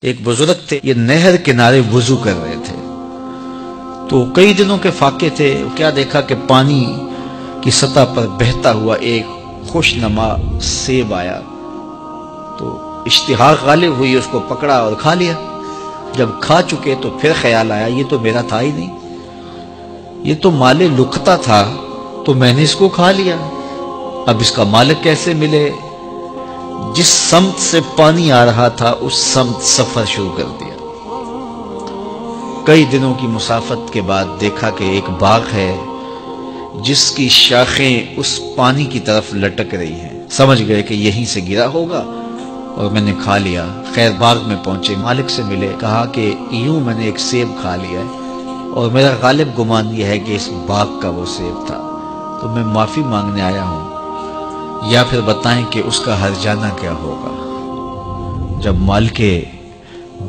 ایک بزرگ تھے، یہ نہر کنارے وضو کر رہے تھے تو کئی دنوں کے فاقے تھے. کیا دیکھا کہ پانی کی سطح پر بہتا ہوا ایک خوش نما سیب آیا تو اشتہاق غالب ہوئی، اس کو پکڑا اور کھا لیا. جب کھا چکے تو پھر خیال آیا یہ تو میرا تھا ہی نہیں، یہ تو مال لقطہ تھا تو میں نے اس کو کھا لیا، اب اس کا مالک کیسے ملے؟ جس سمت سے پانی آ رہا تھا اس سمت سفر شروع کر دیا. کئی دنوں کی مسافت کے بعد دیکھا کہ ایک باغ ہے جس کی شاخیں اس پانی کی طرف لٹک رہی ہیں. سمجھ گئے کہ یہیں سے گرا ہوگا اور میں نے کھا لیا. خیر باغ میں پہنچے، مالک سے ملے، کہا کہ یوں میں نے ایک سیب کھا لیا ہے اور میرا غالب گمان یہ ہے کہ اس باغ کا وہ سیب تھا، تو میں معافی مانگنے آیا ہوں، یا پھر بتائیں کہ اس کا ہرجانہ کیا ہوگا. جب مالک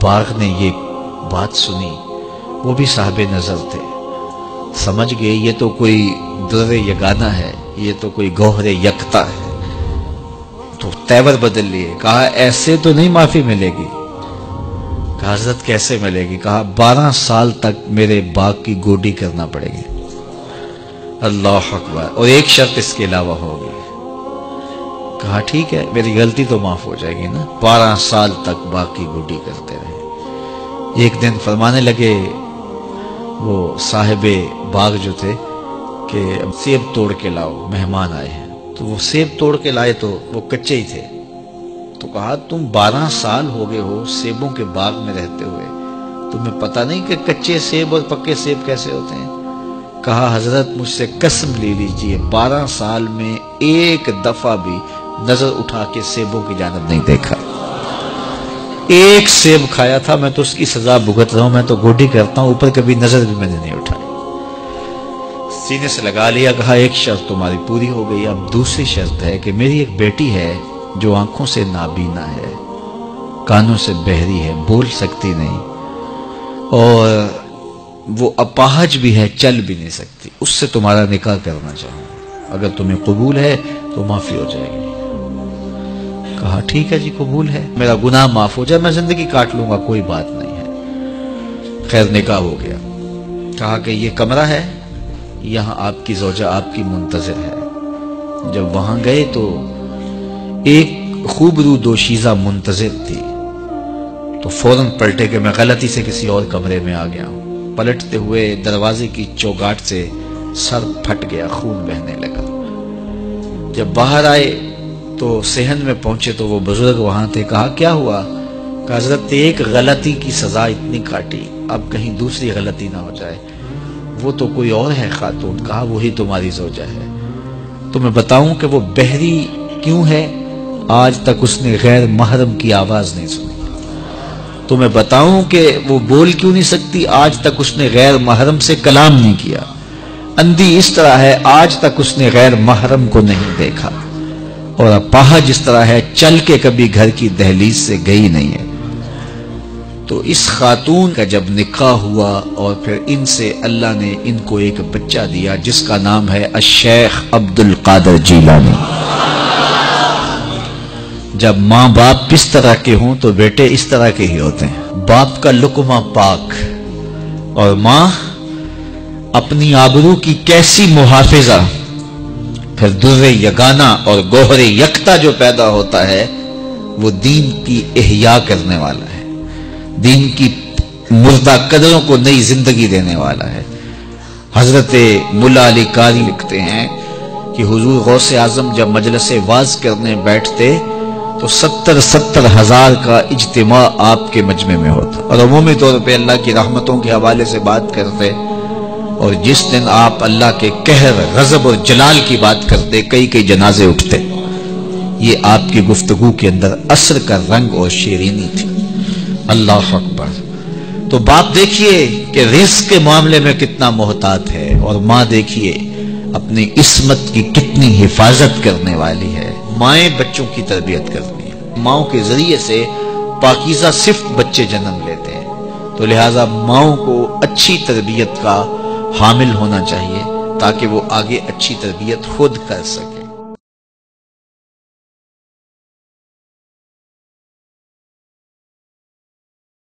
باغ نے یہ بات سنی، وہ بھی صاحب نظر تھے، سمجھ گئے یہ تو کوئی در یگانہ ہے، یہ تو کوئی گوہر یکتا ہے، تو تیور بدل لیے. کہا ایسے تو نہیں معافی ملے گی. کہا حضرت کیسے ملے گی؟ کہا 12 سال تک میرے باغ کی گوڈی کرنا پڑے گی. اللہ اکبر. اور ایک شرط اس کے علاوہ ہوگی. کہا ٹھیک ہے میری غلطی تو معاف ہو جائے گی نا. 12 سال تک باغ کی گوڈی کرتے رہے. ایک دن فرمانے لگے وہ صاحب باغ جو تھے کہ سیب توڑ کے لاؤ، مہمان آئے ہیں. تو وہ سیب توڑ کے لائے تو وہ کچے ہی تھے. تو کہا تم 12 سال ہو گئے ہو سیبوں کے باغ میں رہتے ہوئے، تمہیں پتہ نہیں کہ کچے سیب اور پکے سیب کیسے ہوتے ہیں؟ کہا حضرت مجھ سے قسم لے لیجئے 12 سال میں ایک دفعہ بھی نظر اٹھا کے سیبوں کی جانب نہیں دیکھا. ایک سیب کھایا تھا، میں تو اس کی سزا بھگت رہا ہوں، میں تو گوڈی کرتا ہوں، اوپر کبھی نظر بھی میں نے نہیں اٹھائی. سینے سے لگا لیا. کہا ایک شرط تمہاری پوری ہو گئی، اب دوسری شرط ہے کہ میری ایک بیٹی ہے جو آنکھوں سے نابینا ہے، کانوں سے بہری ہے، بول سکتی نہیں، اور وہ اپاہج بھی ہے، چل بھی نہیں سکتی. اس سے تمہارا نکاح کرنا چاہوں، اگر تمہیں قبول ہے تو معافی ہو جائے گی. کہا ٹھیک ہے جی قبول ہے، میرا گناہ معاف ہو جائے، میں زندگی کاٹ لوں گا، کوئی بات نہیں ہے. خیر نکاح ہو گیا. کہا کہ یہ کمرہ ہے، یہاں آپ کی زوجہ آپ کی منتظر ہے. جب وہاں گئے تو ایک خوبرو دوشیزہ منتظر تھی، تو فوراً پلٹے کہ میں غلطی سے کسی اور کمرے میں آ گیا ہوں. پلٹتے ہوئے دروازے کی چوگاٹ سے سر پھٹ گیا، خون بہنے لگا. جب باہر آئے تو صحن میں پہنچے تو وہ بزرگ وہاں تھے. کہا کیا ہوا؟ کہ حضرت ایک غلطی کی سزا اتنی کاٹی، اب کہیں دوسری غلطی نہ ہو جائے. وہ تو کوئی اور ہے خاتون. کہا وہی تمہاری زوجہ ہے. تو میں بتاؤں کہ وہ بہری کیوں ہے؟ آج تک اس نے غیر محرم کی آواز نہیں سنی. تو میں بتاؤں کہ وہ بول کیوں نہیں سکتی؟ آج تک اس نے غیر محرم سے کلام نہیں کیا. اندھی اس طرح ہے، آج تک اس نے غیر محرم کو نہیں دیکھا. اور اپاہج اس طرح ہے، چل کے کبھی گھر کی دہلیز سے گئی نہیں ہے. تو اس خاتون کا جب نکاح ہوا اور پھر ان سے اللہ نے ان کو ایک بچہ دیا جس کا نام ہے الشیخ عبد القادر جیلانی. جب ماں باپ اس طرح کے ہوں تو بیٹے اس طرح کے ہی ہوتے ہیں. باپ کا لقمہ پاک اور ماں اپنی آبرو کی کیسی محافظہ. پھر در یگانہ اور گوہر یکتا جو پیدا ہوتا ہے وہ دین کی احیاء کرنے والا ہے، دین کی مردہ قدروں کو نئی زندگی دینے والا ہے. حضرت ملا علی قاری لکھتے ہیں کہ حضور غوث اعظم جب مجلس واعظ کرنے بیٹھتے تو 70 ہزار کا اجتماع آپ کے مجمع میں ہوتا، اور عمومی طور پہ اللہ کی رحمتوں کے حوالے سے بات کرتے. اور جس دن آپ اللہ کے قہر، غضب اور جلال کی بات کرتے کئی جنازے اٹھتے. یہ آپ کی گفتگو کے اندر عصر کا رنگ اور شیرینی تھی. اللہ اکبر. تو باپ دیکھیے کہ رزق کے معاملے میں کتنا محتاط ہے، اور ماں دیکھیے اپنی عصمت کی کتنی حفاظت کرنے والی ہے. مائیں بچوں کی تربیت کرتی ہیں، ماؤں کے ذریعے سے پاکیزہ صفت بچے جنم لیتے ہیں. تو لہٰذا ماؤں کو اچھی تربیت کا حامل ہونا چاہیے تاکہ وہ آگے اچھی تربیت خود کر سکے.